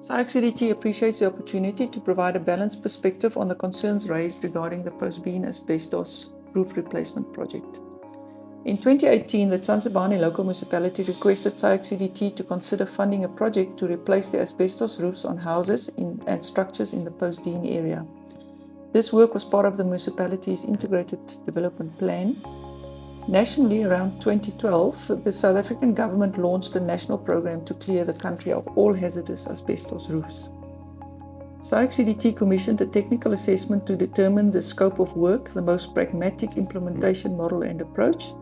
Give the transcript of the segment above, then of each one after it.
SIOC-CDT appreciates the opportunity to provide a balanced perspective on the concerns raised regarding the Postdene Asbestos roof replacement project. In 2018, the Tsansebane local municipality requested SIOC-CDT to consider funding a project to replace the asbestos roofs on houses and structures in the Postdene area. This work was part of the municipality's integrated development plan. Nationally, around 2012, the South African government launched a national program to clear the country of all hazardous asbestos roofs. SIOC-CDT commissioned a technical assessment to determine the scope of work, the most pragmatic implementation model and approach,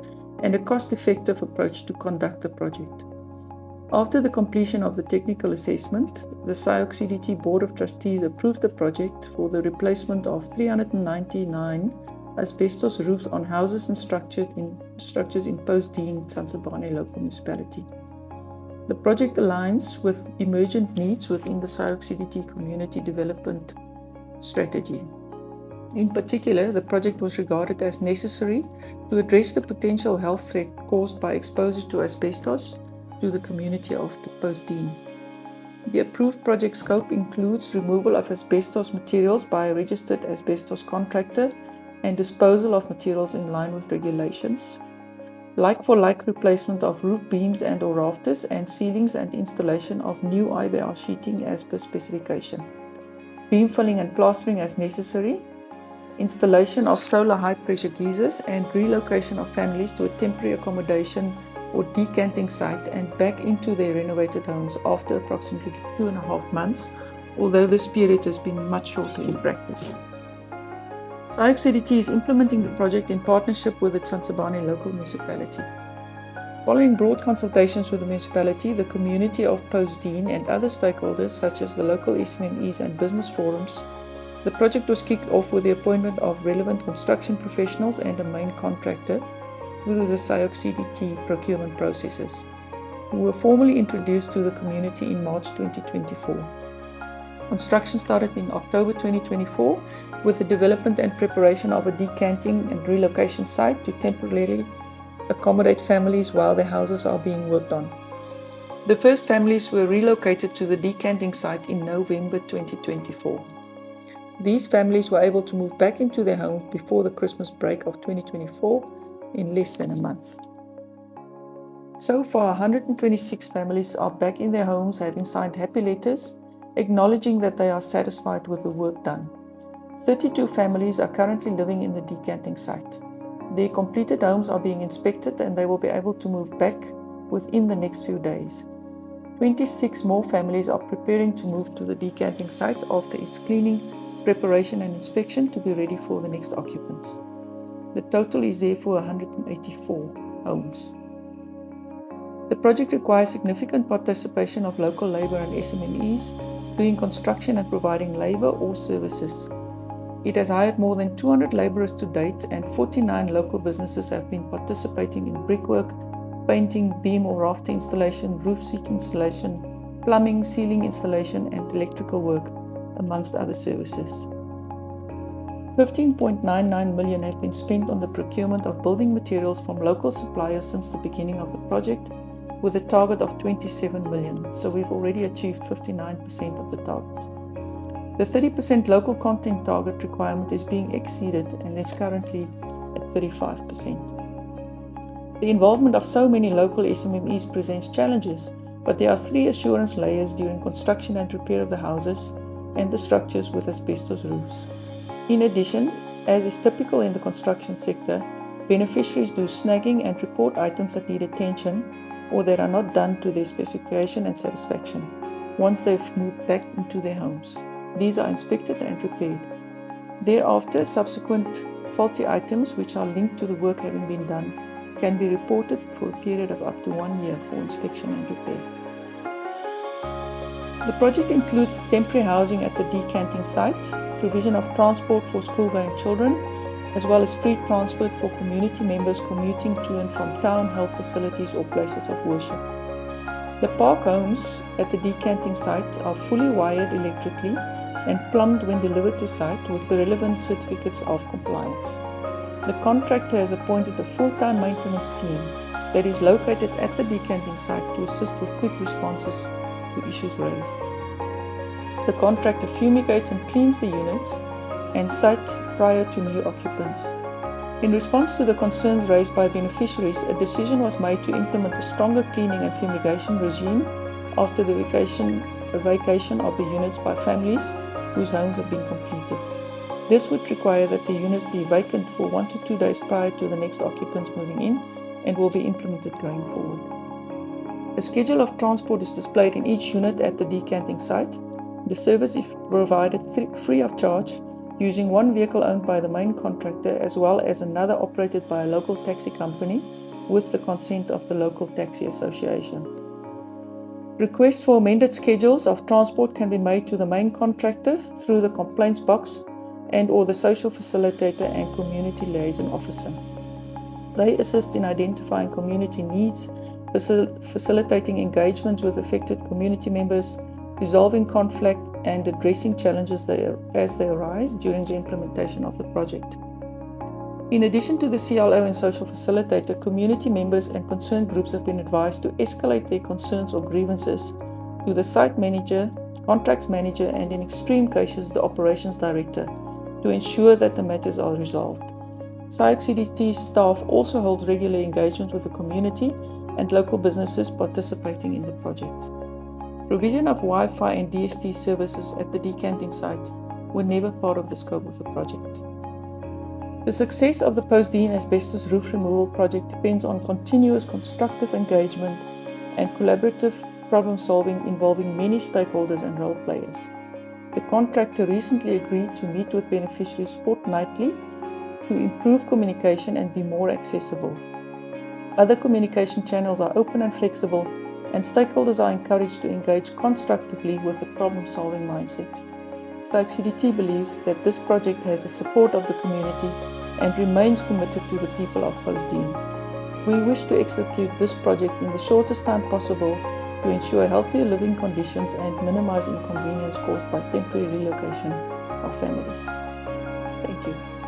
and a cost-effective approach to conduct the project. After the completion of the technical assessment, the SIOC-CDT Board of Trustees approved the project for the replacement of 399 asbestos roofs on houses and structures in Postdene, Tsansebane local municipality. The project aligns with emergent needs within the SIOC-CDT community development strategy. In particular, the project was regarded as necessary to address the potential health threat caused by exposure to asbestos to the community of the Postdene. The approved project scope includes removal of asbestos materials by a registered asbestos contractor and disposal of materials in line with regulations, like-for-like replacement of roof beams and/or rafters and ceilings and installation of new IBR sheeting as per specification, beam filling and plastering as necessary, installation of solar high-pressure geysers and relocation of families to a temporary accommodation or decanting site and back into their renovated homes after approximately 2.5 months, although this period has been much shorter in practice. SIOC-CDT is implementing the project in partnership with the Tsansebane local municipality. Following broad consultations with the municipality, the community of Postdene and other stakeholders such as the local SMMEs and business forums, the project was kicked off with the appointment of relevant construction professionals and a main contractor through the SIOC-CDT procurement processes, who were formally introduced to the community in March 2024. Construction started in October 2024 with the development and preparation of a decanting and relocation site to temporarily accommodate families while their houses are being worked on. The first families were relocated to the decanting site in November 2024. These families were able to move back into their homes before the Christmas break of 2024 in less than a month. So far, 126 families are back in their homes, having signed happy letters acknowledging that they are satisfied with the work done. 32 families are currently living in the decanting site. Their completed homes are being inspected and they will be able to move back within the next few days. 26 more families are preparing to move to the decanting site after its cleaning, preparation and inspection to be ready for the next occupants. The total is therefore 184 homes. The project requires significant participation of local labor and SMMEs doing construction and providing labor or services. It has hired more than 200 laborers to date and 49 local businesses have been participating in brickwork, painting, beam or rafter installation, roof seat installation, plumbing, ceiling installation and electrical work, amongst other services. 15.99 million have been spent on the procurement of building materials from local suppliers since the beginning of the project, with a target of 27 million, so we've already achieved 59% of the target. The 30% local content target requirement is being exceeded and is currently at 35%. The involvement of so many local SMMEs presents challenges, but there are 3 assurance layers during construction and repair of the houses and the structures with asbestos roofs. In addition, as is typical in the construction sector, beneficiaries do snagging and report items that need attention or that are not done to their specification and satisfaction once they've moved back into their homes. These are inspected and repaired. Thereafter, subsequent faulty items which are linked to the work having been done can be reported for a period of up to 1 year for inspection and repair. The project includes temporary housing at the decanting site, provision of transport for school-going children, as well as free transport for community members commuting to and from town, health facilities or places of worship. The park homes at the decanting site are fully wired electrically and plumbed when delivered to site with the relevant certificates of compliance. The contractor has appointed a full-time maintenance team that is located at the decanting site to assist with quick responses to issues raised. The contractor fumigates and cleans the units and site prior to new occupants. In response to the concerns raised by beneficiaries, a decision was made to implement a stronger cleaning and fumigation regime after the vacation of the units by families whose homes have been completed. This would require that the units be vacant for 1 to 2 days prior to the next occupants moving in and will be implemented going forward. A schedule of transport is displayed in each unit at the decanting site. The service is provided free of charge using one vehicle owned by the main contractor as well as another operated by a local taxi company with the consent of the local taxi association. Requests for amended schedules of transport can be made to the main contractor through the complaints box and/or the social facilitator and community liaison officer. They assist in identifying community needs, facilitating engagements with affected community members, resolving conflict, and addressing challenges as they arise during the implementation of the project. In addition to the CLO and social facilitator, community members and concerned groups have been advised to escalate their concerns or grievances to the site manager, contracts manager, and in extreme cases, the operations director to ensure that the matters are resolved. SIOC-CDT staff also holds regular engagement with the community and local businesses participating in the project. Provision of Wi-Fi and DST services at the decanting site were never part of the scope of the project. The success of the Postdene Asbestos roof removal project depends on continuous constructive engagement and collaborative problem solving involving many stakeholders and role players. The contractor recently agreed to meet with beneficiaries fortnightly to improve communication and be more accessible. Other communication channels are open and flexible, and stakeholders are encouraged to engage constructively with a problem-solving mindset. SIOC-CDT believes that this project has the support of the community and remains committed to the people of Postdene. We wish to execute this project in the shortest time possible to ensure healthier living conditions and minimize inconvenience caused by temporary relocation of families. Thank you.